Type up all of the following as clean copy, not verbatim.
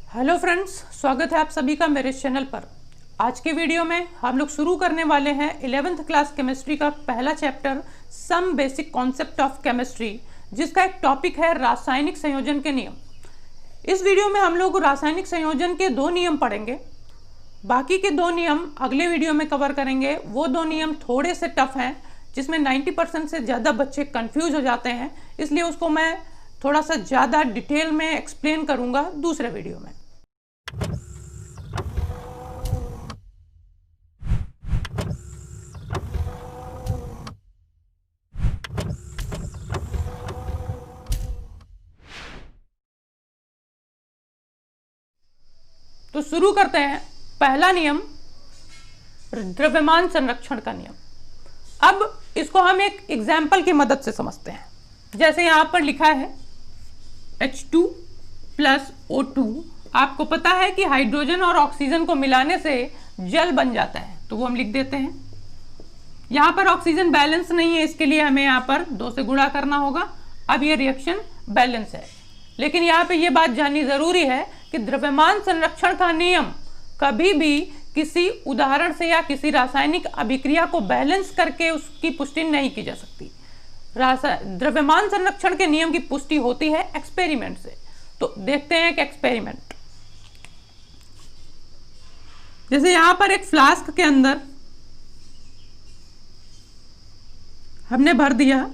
Hello friends, स्वागत है आप सभी का मेरे चैनल पर। आज के वीडियो में हम लोग शुरू करने वाले हैं 11th क्लास केमिस्ट्री का पहला chapter some basic concept of chemistry, जिसका एक टॉपिक है रासायनिक संयोजन के नियम। इस वीडियो में हम लोग रासायनिक संयोजन के 2 नियम पढ़ेंगे। बाकी के 2 नियम अगले वीडियो में कवर करेंगे। वो 2 नियम थोड़े से टफ हैं, जिसमें 90% से ज़्यादा बच्चे कंफ्यूज हो जाते हैं, इसलिए उसको मैं थोड़ा सा ज़्यादा डिटेल में एक्सप्लेन करूँगा दूसरे वीडियो में। तो शुरू करते हैं। पहला नियम द्रव्यमान संरक्षण का नियम। अब इसको हम एक एग्जाम्पल की मदद से समझते हैं। जैसे यहां पर लिखा है H2 + O2। आपको पता है कि हाइड्रोजन और ऑक्सीजन को मिलाने से जल बन जाता है, तो वो हम लिख देते हैं। यहां पर ऑक्सीजन बैलेंस नहीं है, इसके लिए हमें यहां पर 2 से गुणा करना होगा। अब ये रिएक्शन बैलेंस है, लेकिन यहाँ पे ये बात जाननी जरूरी है कि द्रव्यमान संरक्षण का नियम कभी भी किसी उदाहरण से या किसी रासायनिक अभिक्रिया को बैलेंस करके उसकी पुष्टि नहीं की जा सकती। द्रव्यमान संरक्षण के नियम की पुष्टि होती है एक्सपेरिमेंट से। तो देखते हैं एक एक्सपेरिमेंट। जैसे यहां पर एक फ्लास्क के अंदर हमने भर दिया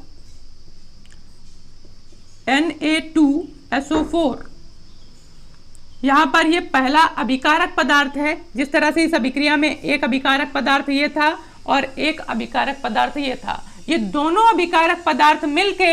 Na2SO4। यहां पर ये पहला अभिकारक पदार्थ है। जिस तरह से इस अभिक्रिया में एक अभिकारक पदार्थ ये था और एक अभिकारक पदार्थ ये था, ये दोनों अभिकारक पदार्थ मिलके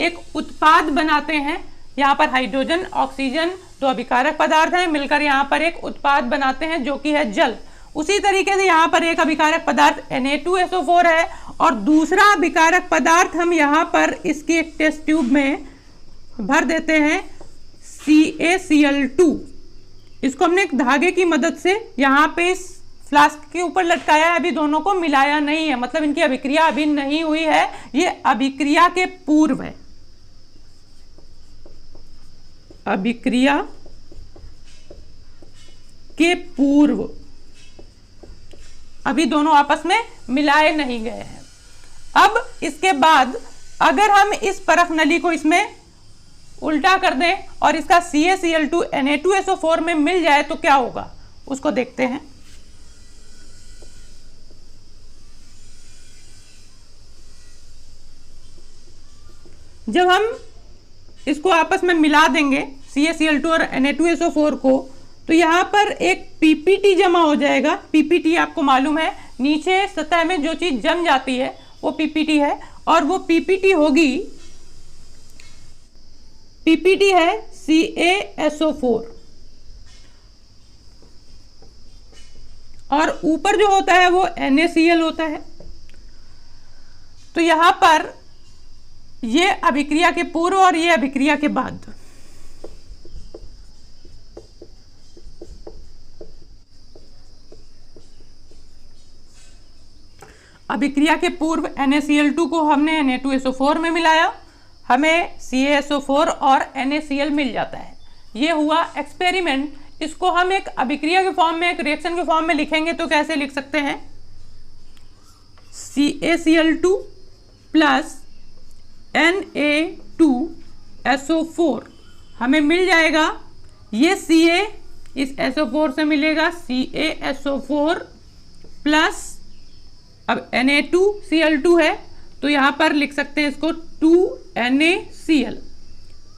एक उत्पाद बनाते हैं। यहाँ पर हाइड्रोजन ऑक्सीजन 2 अभिकारक पदार्थ हैं, मिलकर यहाँ पर एक उत्पाद बनाते हैं जो कि है जल। उसी तरीके से यहाँ पर एक अभिकारक पदार्थ Na2SO4 है और दूसरा अभिकारक पदार्थ हम यहाँ पर इसकी एक टेस्ट ट्यूब में भर देते हैं CaCl2। इसको हमने एक धागे की मदद से यहाँ पे इस फ्लास्क के ऊपर लटकाया है। अभी दोनों को मिलाया नहीं है, मतलब इनकी अभिक्रिया अभी नहीं हुई है। ये अभिक्रिया के पूर्व है, अभिक्रिया के पूर्व। अभी दोनों आपस में मिलाए नहीं गए हैं। अब इसके बाद अगर हम इस परख नली को इसमें उल्टा कर दें और इसका CaCl2 Na2SO4 में मिल जाए तो क्या होगा, उसको देखते हैं। जब हम इसको आपस में मिला देंगे CaCl2 और Na2SO4 को, तो यहां पर एक PPT जमा हो जाएगा। PPT आपको मालूम है, नीचे सतह में जो चीज जम जाती है वो PPT है, और वो PPT होगी, PPT है CaSO4 और ऊपर जो होता है वो NaCl होता है। तो यहां पर ये अभिक्रिया के पूर्व और ये अभिक्रिया के बाद। अभिक्रिया के पूर्व NaCl2 को हमने Na2SO4 में मिलाया, हमें CaSO4 और NaCl मिल जाता है। ये हुआ एक्सपेरिमेंट। इसको हम एक अभिक्रिया के फॉर्म में, एक रिएक्शन के फॉर्म में लिखेंगे तो कैसे लिख सकते हैं? CaCl2 + Na2SO4 हमें मिल जाएगा। ये Ca इस SO4 से मिलेगा CaSO4 प्लस, अब Na2Cl2 है तो यहां पर लिख सकते हैं इसको 2NaCl।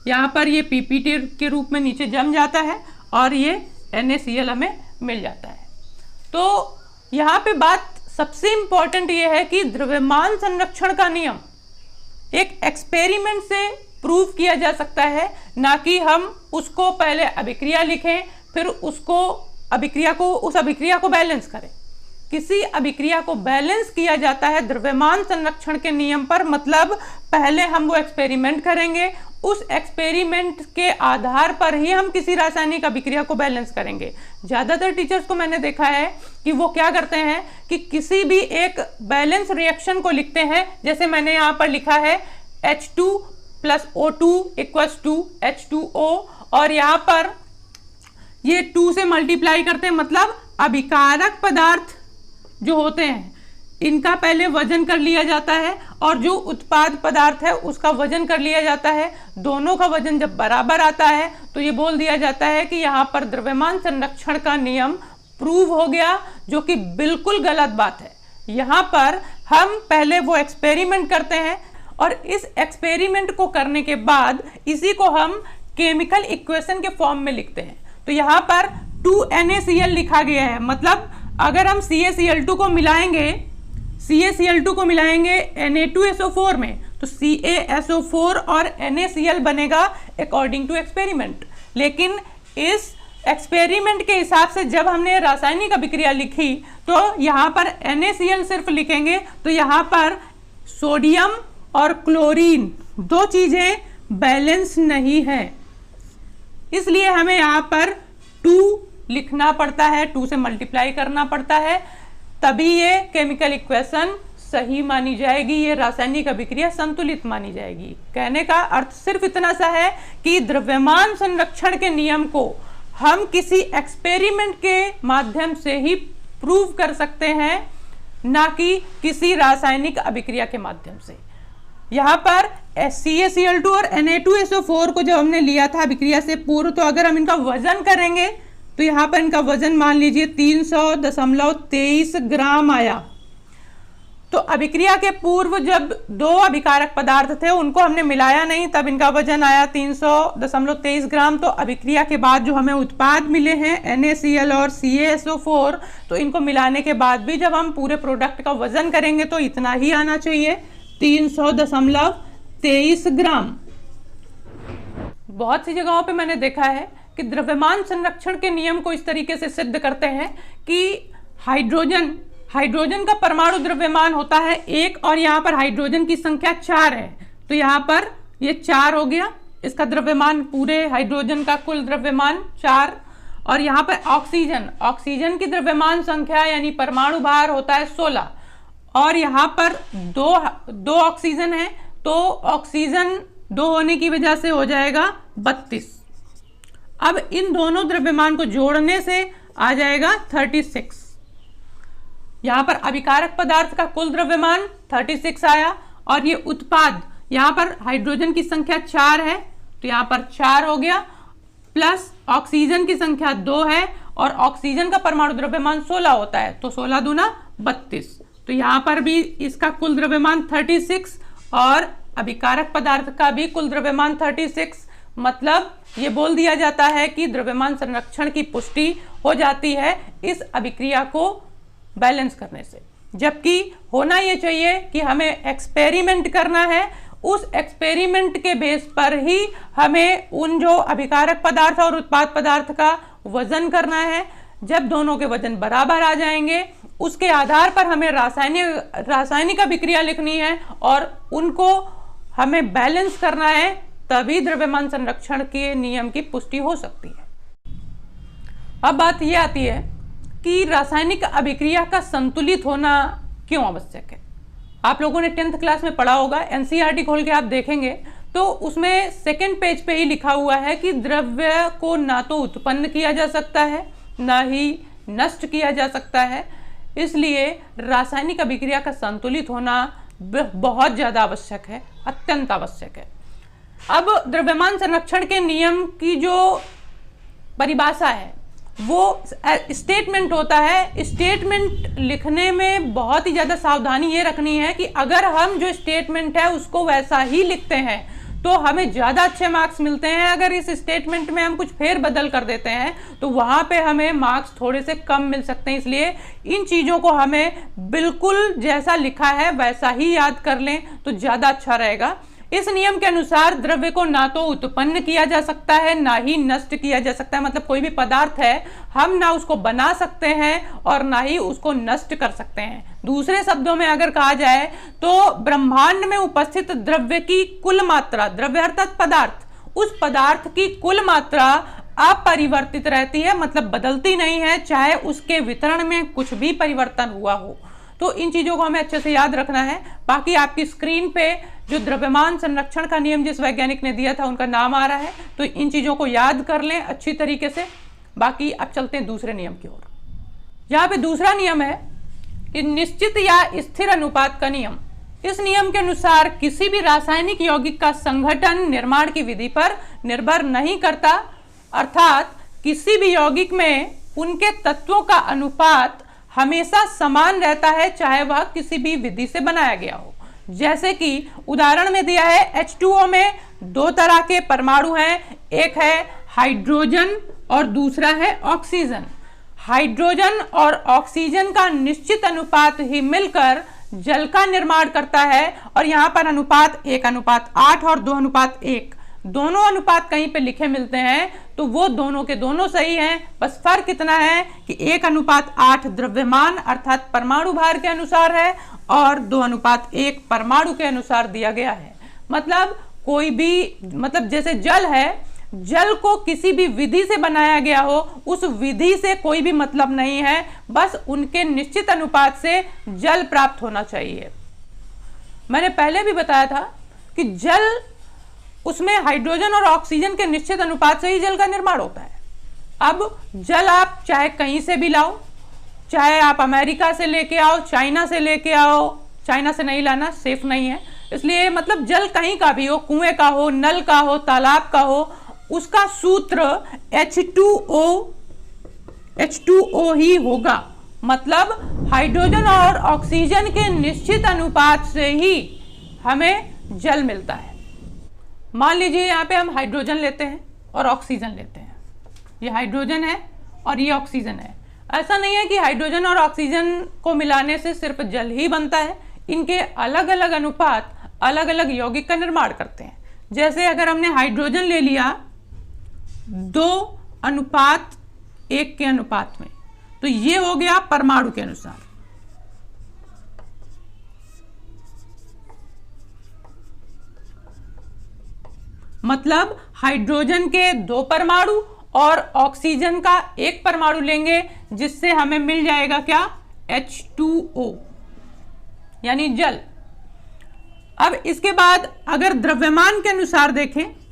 यहां पर ये PPT के रूप में नीचे जम जाता है और ये NaCl हमें मिल जाता है। तो यहां पे बात सबसे इंपॉर्टेंट ये है कि द्रव्यमान संरक्षण का नियम एक एक्सपेरिमेंट से प्रूव किया जा सकता है, ना कि हम उसको पहले अभिक्रिया लिखें फिर उसको उस अभिक्रिया को बैलेंस करें। किसी अभिक्रिया को बैलेंस किया जाता है द्रव्यमान संरक्षण के नियम पर, मतलब पहले हम वो एक्सपेरिमेंट करेंगे, उस एक्सपेरिमेंट के आधार पर ही हम किसी रासायनिक अभिक्रिया को बैलेंस करेंगे। ज़्यादातर टीचर्स को मैंने देखा है कि वो क्या करते हैं कि किसी भी एक बैलेंस रिएक्शन को लिखते हैं। जैसे मैंने यहाँ पर लिखा है H2 + O2 = H2O, और यहाँ पर ये 2 से मल्टीप्लाई करते हैं, मतलब अभिकारक पदार्थ जो होते हैं इनका पहले वजन कर लिया जाता है और जो उत्पाद पदार्थ है उसका वजन कर लिया जाता है। दोनों का वजन जब बराबर आता है तो ये बोल दिया जाता है कि यहाँ पर द्रव्यमान संरक्षण का नियम प्रूव हो गया, जो कि बिल्कुल गलत बात है। यहाँ पर हम पहले वो एक्सपेरिमेंट करते हैं और इस एक्सपेरिमेंट को करने के बाद इसी को हम केमिकल इक्वेशन के फॉर्म में लिखते हैं। तो यहाँ पर 2NaCl लिखा गया है, मतलब अगर हम CaCl2 को मिलाएंगे Na2SO4 में तो CaSO4 और NaCl बनेगा अकॉर्डिंग टू एक्सपेरिमेंट। लेकिन इस एक्सपेरिमेंट के हिसाब से जब हमने रासायनिक अभिक्रिया लिखी तो यहाँ पर NaCl सिर्फ लिखेंगे, तो यहाँ पर सोडियम और क्लोरीन दो चीजें बैलेंस नहीं है, इसलिए हमें यहाँ पर 2 लिखना पड़ता है, 2 से मल्टीप्लाई करना पड़ता है, तभी ये केमिकल इक्वेशन सही मानी जाएगी, ये रासायनिक अभिक्रिया संतुलित मानी जाएगी। कहने का अर्थ सिर्फ इतना सा है कि द्रव्यमान संरक्षण के नियम को हम किसी एक्सपेरिमेंट के माध्यम से ही प्रूव कर सकते हैं, ना कि किसी रासायनिक अभिक्रिया के माध्यम से। यहाँ पर CaCl2 और Na2SO4 को जब हमने लिया था अभिक्रिया से पूर्व, तो अगर हम इनका वजन करेंगे तो यहाँ पर इनका वजन मान लीजिए 300.23 ग्राम आया। तो अभिक्रिया के पूर्व जब 2 अभिकारक पदार्थ थे उनको हमने मिलाया नहीं, तब इनका वजन आया 300.23 ग्राम। तो अभिक्रिया के बाद जो हमें उत्पाद मिले हैं NaCl और CaSO4, तो इनको मिलाने के बाद भी जब हम पूरे प्रोडक्ट का वजन करेंगे तो इतना ही आना चाहिए, 300.23 ग्राम। बहुत सी जगहों पे मैंने देखा है कि द्रव्यमान संरक्षण के नियम को इस तरीके से सिद्ध करते हैं कि हाइड्रोजन का परमाणु द्रव्यमान होता है 1 और यहाँ पर हाइड्रोजन की संख्या 4 है, तो यहाँ पर ये 4 हो गया, इसका द्रव्यमान पूरे हाइड्रोजन का कुल द्रव्यमान 4। और यहाँ पर ऑक्सीजन की द्रव्यमान संख्या यानी परमाणु भार होता है 16 और यहाँ पर दो ऑक्सीजन है, तो ऑक्सीजन 2 होने की वजह से हो जाएगा 32। अब इन दोनों द्रव्यमान को जोड़ने से आ जाएगा 36। यहाँ पर अभिकारक पदार्थ का कुल द्रव्यमान 36 आया और ये उत्पाद, यहाँ पर हाइड्रोजन की संख्या 4 है तो यहाँ पर 4 हो गया, प्लस ऑक्सीजन की संख्या 2 है और ऑक्सीजन का परमाणु द्रव्यमान 16 होता है, तो 16 दूना 32। तो यहाँ पर भी इसका कुल द्रव्यमान 36 और अभिकारक पदार्थ का भी कुल द्रव्यमान 36, मतलब ये बोल दिया जाता है कि द्रव्यमान संरक्षण की पुष्टि हो जाती है इस अभिक्रिया को बैलेंस करने से। जबकि होना ये चाहिए कि हमें एक्सपेरिमेंट करना है, उस एक्सपेरिमेंट के बेस पर ही हमें उन जो अभिकारक पदार्थ और उत्पाद पदार्थ का वजन करना है। जब दोनों के वजन बराबर आ जाएंगे उसके आधार पर हमें रासायनिक अभिक्रिया लिखनी है और उनको हमें बैलेंस करना है, तभी द्रव्यमान संरक्षण के नियम की पुष्टि हो सकती है। अब बात यह आती है कि रासायनिक अभिक्रिया का संतुलित होना क्यों आवश्यक है। आप लोगों ने 10th क्लास में पढ़ा होगा, NCERT खोल के आप देखेंगे तो उसमें 2nd पेज पे ही लिखा हुआ है कि द्रव्य को ना तो उत्पन्न किया जा सकता है ना ही नष्ट किया जा सकता है, इसलिए रासायनिक अभिक्रिया का संतुलित होना बहुत ज़्यादा आवश्यक है, अत्यंत आवश्यक है। अब द्रव्यमान संरक्षण के नियम की जो परिभाषा है वो स्टेटमेंट होता है। स्टेटमेंट लिखने में बहुत ही ज़्यादा सावधानी ये रखनी है कि अगर हम जो स्टेटमेंट है उसको वैसा ही लिखते हैं तो हमें ज़्यादा अच्छे मार्क्स मिलते हैं। अगर इस स्टेटमेंट में हम कुछ फेर बदल कर देते हैं तो वहाँ पे हमें मार्क्स थोड़े से कम मिल सकते हैं, इसलिए इन चीज़ों को हमें बिल्कुल जैसा लिखा है वैसा ही याद कर लें तो ज़्यादा अच्छा रहेगा। इस नियम के अनुसार द्रव्य को ना तो उत्पन्न किया जा सकता है ना ही नष्ट किया जा सकता है, मतलब कोई भी पदार्थ है हम ना उसको बना सकते हैं और ना ही उसको नष्ट कर सकते हैं। दूसरे शब्दों में अगर कहा जाए तो ब्रह्मांड में उपस्थित द्रव्य की कुल मात्रा, द्रव्य अर्थात पदार्थ, उस पदार्थ की कुल मात्रा अपरिवर्तित रहती है, मतलब बदलती नहीं है, चाहे उसके वितरण में कुछ भी परिवर्तन हुआ हो। तो इन चीज़ों को हमें अच्छे से याद रखना है। बाकी आपकी स्क्रीन पे जो द्रव्यमान संरक्षण का नियम जिस वैज्ञानिक ने दिया था उनका नाम आ रहा है, तो इन चीज़ों को याद कर लें अच्छी तरीके से। बाकी अब चलते हैं दूसरे नियम की ओर। यहाँ पे दूसरा नियम है कि निश्चित या स्थिर अनुपात का नियम। इस नियम के अनुसार किसी भी रासायनिक यौगिक का संघटन निर्माण की विधि पर निर्भर नहीं करता, अर्थात किसी भी यौगिक में उनके तत्वों का अनुपात हमेशा समान रहता है, चाहे वह किसी भी विधि से बनाया गया हो। जैसे कि उदाहरण में दिया है H2O में दो तरह के परमाणु हैं, एक है हाइड्रोजन और दूसरा है ऑक्सीजन। हाइड्रोजन और ऑक्सीजन का निश्चित अनुपात ही मिलकर जल का निर्माण करता है, और यहाँ पर अनुपात 1:8 और 2:1 दोनों अनुपात कहीं पे लिखे मिलते हैं, तो वो दोनों के दोनों सही हैं। बस फर्क इतना है कि 1:8 द्रव्यमान अर्थात परमाणु भार के अनुसार है और 2:1 परमाणु के अनुसार दिया गया है। मतलब कोई भी, मतलब जैसे जल है, जल को किसी भी विधि से बनाया गया हो, उस विधि से कोई भी मतलब नहीं है, बस उनके निश्चित अनुपात से जल प्राप्त होना चाहिए। मैंने पहले भी बताया था कि जल, उसमें हाइड्रोजन और ऑक्सीजन के निश्चित अनुपात से ही जल का निर्माण होता है। अब जल आप चाहे कहीं से भी लाओ, चाहे आप अमेरिका से लेके आओ, चाइना से लेके आओ, चाइना से नहीं लाना, सेफ नहीं है, इसलिए मतलब जल कहीं का भी हो, कुएं का हो, नल का हो, तालाब का हो, उसका सूत्र H2O ही होगा। मतलब हाइड्रोजन और ऑक्सीजन के निश्चित अनुपात से ही हमें जल मिलता है। मान लीजिए यहाँ पे हम हाइड्रोजन लेते हैं और ऑक्सीजन लेते हैं, ये हाइड्रोजन है और ये ऑक्सीजन है। ऐसा नहीं है कि हाइड्रोजन और ऑक्सीजन को मिलाने से सिर्फ जल ही बनता है, इनके अलग अलग अनुपात अलग अलग यौगिक का निर्माण करते हैं। जैसे अगर हमने हाइड्रोजन ले लिया 2:1 के अनुपात में, तो ये हो गया परमाणु के अनुसार। मतलब हाइड्रोजन के 2 परमाणु और ऑक्सीजन का 1 परमाणु लेंगे, जिससे हमें मिल जाएगा क्या, H2O यानी जल। अब इसके बाद अगर द्रव्यमान के अनुसार देखें,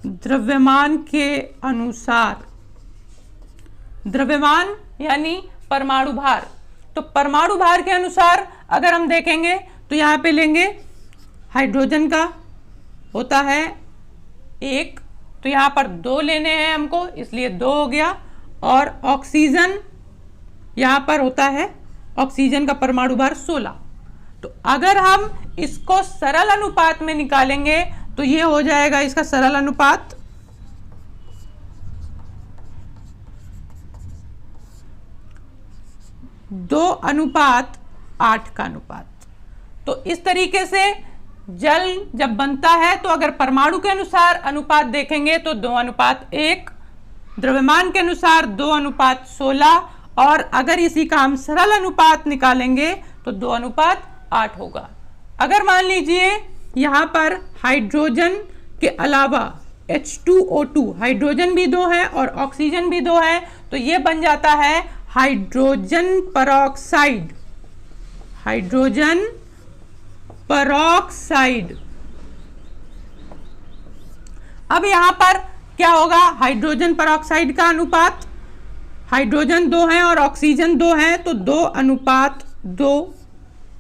द्रव्यमान के अनुसार, द्रव्यमान यानी परमाणु भार, तो परमाणु भार के अनुसार अगर हम देखेंगे तो यहां पे लेंगे हाइड्रोजन का होता है 1, तो यहां पर 2 लेने हैं हमको, इसलिए 2 हो गया। और ऑक्सीजन यहां पर होता है, ऑक्सीजन का परमाणु भार 16। तो अगर हम इसको सरल अनुपात में निकालेंगे तो ये हो जाएगा इसका सरल अनुपात 2:8 का अनुपात। तो इस तरीके से जल जब बनता है तो अगर परमाणु के अनुसार अनुपात देखेंगे तो 2:1, द्रव्यमान के अनुसार 2:16, और अगर इसी का हम सरल अनुपात निकालेंगे तो 2:8 होगा। अगर मान लीजिए यहाँ पर हाइड्रोजन के अलावा H2O2, हाइड्रोजन भी 2 है और ऑक्सीजन भी 2 है, तो ये बन जाता है हाइड्रोजन परऑक्साइड। Hydrogen peroxide. अब यहां पर क्या होगा, हाइड्रोजन परऑक्साइड का अनुपात, हाइड्रोजन 2 है और ऑक्सीजन 2 है, तो 2:2,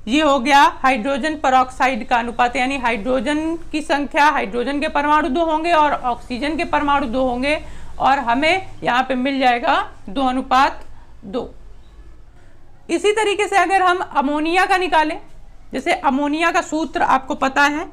ये हो गया हाइड्रोजन परऑक्साइड का अनुपात। यानी हाइड्रोजन की संख्या, हाइड्रोजन के परमाणु 2 होंगे और ऑक्सीजन के परमाणु 2 होंगे, और हमें यहाँ पे मिल जाएगा 2:2। इसी तरीके से अगर हम अमोनिया का निकालें, जैसे अमोनिया का सूत्र आपको पता है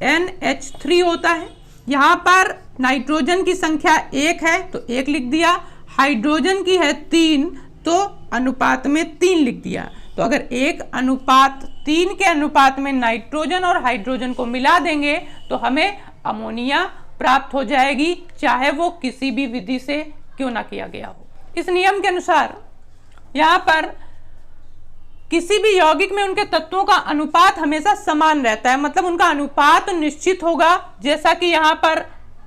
NH3 होता है। यहाँ पर नाइट्रोजन की संख्या 1 है तो 1 लिख दिया, हाइड्रोजन की है 3 तो अनुपात में 3 लिख दिया। तो अगर 1:3 के अनुपात में नाइट्रोजन और हाइड्रोजन को मिला देंगे तो हमें अमोनिया प्राप्त हो जाएगी, चाहे वो किसी भी विधि से क्यों ना किया गया हो। इस नियम के अनुसार यहाँ पर किसी भी यौगिक में उनके तत्वों का अनुपात हमेशा समान रहता है, मतलब उनका अनुपात निश्चित होगा। जैसा कि यहाँ पर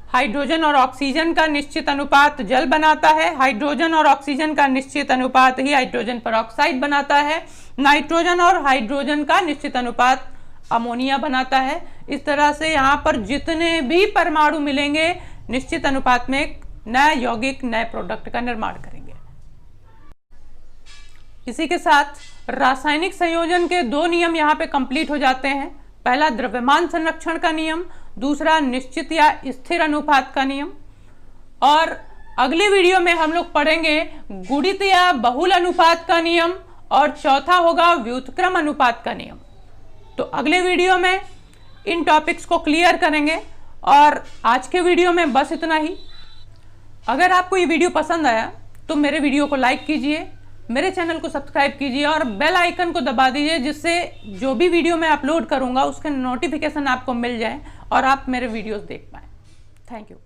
हाइड्रोजन और ऑक्सीजन का निश्चित अनुपात जल बनाता है, हाइड्रोजन और ऑक्सीजन का निश्चित अनुपात ही हाइड्रोजन परऑक्साइड बनाता है, नाइट्रोजन और हाइड्रोजन का निश्चित अनुपात अमोनिया बनाता है। इस तरह से यहाँ पर जितने भी परमाणु मिलेंगे निश्चित अनुपात में एक नया यौगिक, नए प्रोडक्ट का निर्माण करेंगे। इसी के साथ रासायनिक संयोजन के 2 नियम यहाँ पे कंप्लीट हो जाते हैं। पहला द्रव्यमान संरक्षण का नियम, दूसरा निश्चित या स्थिर अनुपात का नियम। और अगली वीडियो में हम लोग पढ़ेंगे गुणित या बहुल अनुपात का नियम और चौथा होगा व्युत्क्रम अनुपात का नियम। तो अगले वीडियो में इन टॉपिक्स को क्लियर करेंगे। और आज के वीडियो में बस इतना ही। अगर आपको ये वीडियो पसंद आया तो मेरे वीडियो को लाइक कीजिए, मेरे चैनल को सब्सक्राइब कीजिए और बेल आइकन को दबा दीजिए, जिससे जो भी वीडियो मैं अपलोड करूंगा उसके नोटिफिकेशन आपको मिल जाए और आप मेरे वीडियोस देख पाएँ। Thank you.